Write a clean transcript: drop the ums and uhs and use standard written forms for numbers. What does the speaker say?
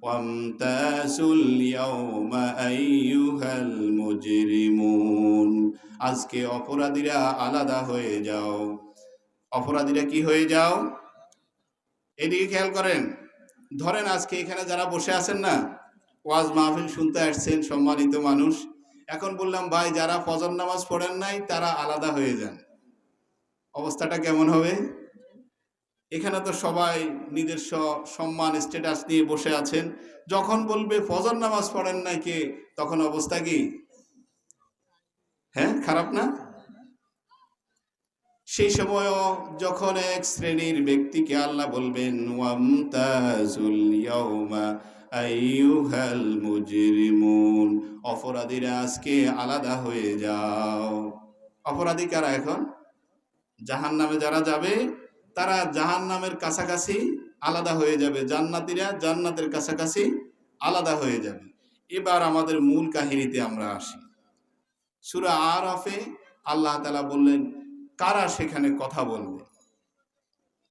ওয়ামতাসুল ইয়াওমা আইয়ুহাল মুজরিমুন। আজকে অপরাধীরা আলাদা হয়ে যাও। অপরাধীরা কি হয়ে যাও? এদিকে খেয়াল করেন। ধরেন আজকে এখানে যারা বসে আছেন না, ওয়াজ মাহফিল শুনতে আসছেন সম্মানিত মানুষ, এখন বললাম ভাই যারা ফজর নামাজ পড়েন নাই তারা আলাদা হয়ে যান, অবস্থাটা কেমন হবে? এখানে তো সবাই নিজস্ব সম্মান স্ট্যাটাস নিয়ে বসে আছেন, যখন বলবে ফজর নামাজ পড়েন নাই কে, তখন অবস্থা কি? হ্যাঁ, খারাপ না? সেই সময়ও যখন এক শ্রেণীর ব্যক্তিকে আল্লাহ বলবেন ওয়ামতাজুল ইয়াউমা আইয়ুহাল মুজরিমুন, অপরাধীরা আজকে আলাদা হয়ে যাও। অপরাধী কারা? এখন জাহান্নামে যারা যাবে তারা জাহান্নামের কাছাকাছি আলাদা হয়ে যাবে, জান্নাতীরা জান্নাতের কাছাকাছি আলাদা হয়ে যাবে। এবার আমাদের মূল কাহিনীতে আমরা আসি। সূরা আরাফে আল্লাহ তাআলা বললেন কারা সেখানে কথা বলবে।